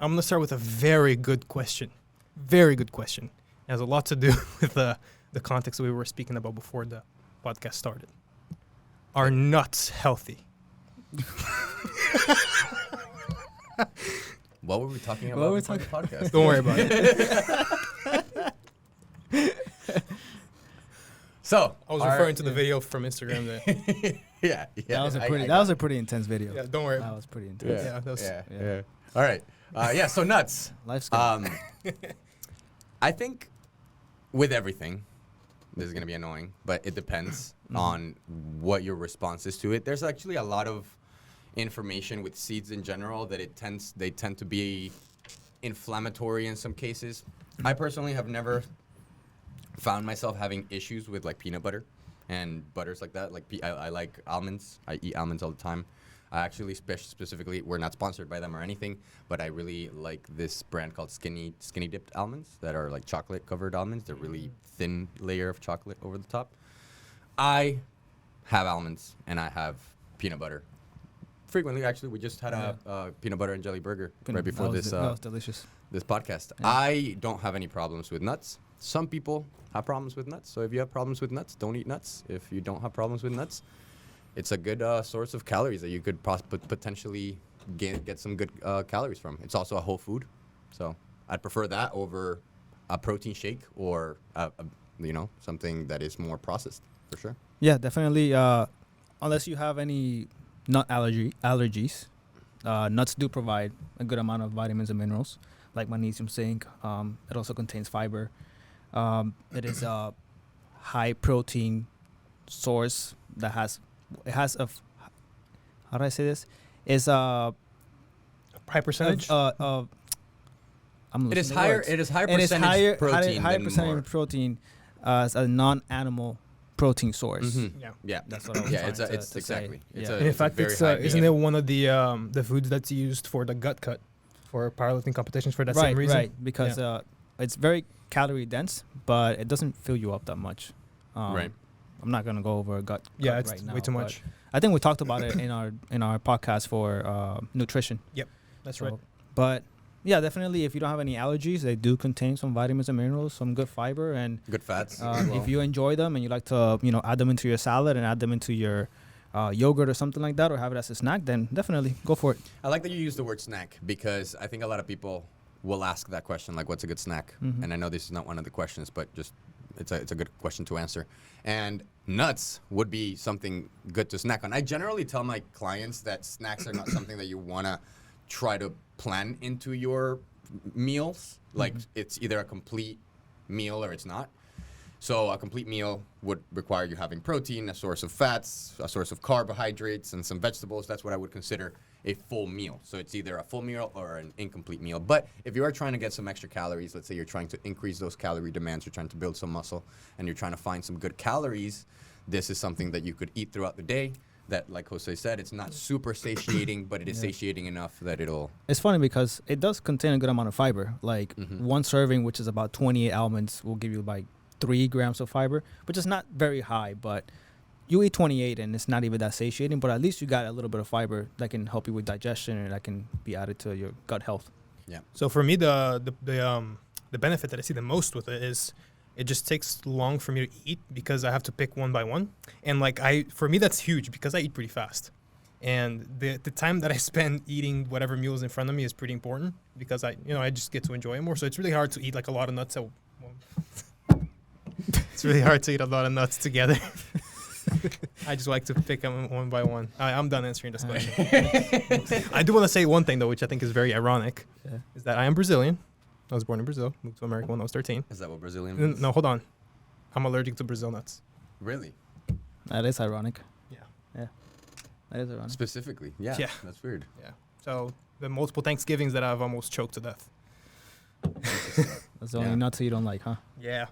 I'm gonna start with a very good question. Very good question. It has a lot to do with the context we were speaking about before the podcast started. Are nuts healthy? What were we talking about before the podcast? Don't worry about it. So I was referring to the video from Instagram there. yeah. That was a pretty intense video. Yeah, don't worry. That was pretty intense. Yeah. All right. So nuts. Life's good. I think with everything, this is going to be annoying, but it depends on what your response is to it. There's actually a lot of information with seeds in general that they tend to be inflammatory in some cases. I personally have never found myself having issues with like peanut butter and butters like that. Like I like almonds. I eat almonds all the time. I actually specifically, we're not sponsored by them or anything, but I really like this brand called Skinny Dipped almonds that are like chocolate covered almonds. They're really thin layer of chocolate over the top. I have almonds and I have peanut butter. Frequently, actually, we just had a peanut butter and jelly burger right before this. That was delicious. This podcast. Yeah. I don't have any problems with nuts. Some people have problems with nuts. So if you have problems with nuts, don't eat nuts. If you don't have problems with nuts, it's a good source of calories that you could potentially get some good calories from. It's also a whole food. So I'd prefer that over a protein shake or, something that is more processed, for sure. Yeah, definitely. Unless you have any nut allergies, nuts do provide a good amount of vitamins and minerals, like magnesium, zinc. It also contains fiber. It is a high protein source that has how do I say this? Is High percentage? I'm It is losing the higher. words. It is higher It is percentage protein higher than percentage more. protein as a non-animal protein source. Mm-hmm. Yeah. That's what I was Yeah, trying it's to exactly. say. It's Yeah. a, In it's a fact, very it's high isn't BMI. it one of the foods that's used for the gut cut for powerlifting competitions for that same reason? Right, because it's very calorie dense, but it doesn't fill you up that much. Right. I'm not gonna go over a gut Yeah, cut it's right now. way too but much. I think we talked about it in our podcast for nutrition. That's So, right. But yeah, definitely, if you don't have any allergies, they do contain some vitamins and minerals, some good fiber, and Good fats. as well. if you enjoy them and you like to, add them into your salad and add them into your yogurt or something like that, or have it as a snack, then definitely go for it. I like that you use the word snack because I think a lot of people will ask that question, like, what's a good snack? Mhm. And I know this is not one of the questions, but just it's a good question to answer. And nuts would be something good to snack on. I generally tell my clients that snacks are not something that you want to try to plan into your meals. Like it's either a complete meal or it's not. So a complete meal would require you having protein, a source of fats, a source of carbohydrates, and some vegetables. That's what I would consider a full meal. So it's either a full meal or an incomplete meal. But if you are trying to get some extra calories, let's say you're trying to increase those calorie demands, you're trying to build some muscle, and you're trying to find some good calories, this is something that you could eat throughout the day. That, like Jose said, it's not super satiating, but it is satiating enough that it'll... It's funny because it does contain a good amount of fiber. Like one serving, which is about 28 almonds, will give you like 3 grams of fiber, which is not very high, but you eat 28 and it's not even that satiating, but at least you got a little bit of fiber that can help you with digestion and that can be added to your gut health. Yeah. So for me, the benefit that I see the most with it is it just takes long for me to eat because I have to pick one by one. And for me, that's huge because I eat pretty fast. And the time that I spend eating whatever meal is in front of me is pretty important because I just get to enjoy it more. So it's really hard to eat like a lot of nuts. It's really hard to eat a lot of nuts together. I just like to pick them one by one. I'm done answering this question. I do want to say one thing, though, which I think is very ironic, is that I am Brazilian. I was born in Brazil, moved to America when I was 13. Is that what Brazilian means? No, hold on. I'm allergic to Brazil nuts. Really? That is ironic. Yeah. That is ironic. Specifically? Yeah. Yeah. That's weird. Yeah. So the multiple Thanksgivings that I've almost choked to death. That's the only nuts you don't like, huh? Yeah.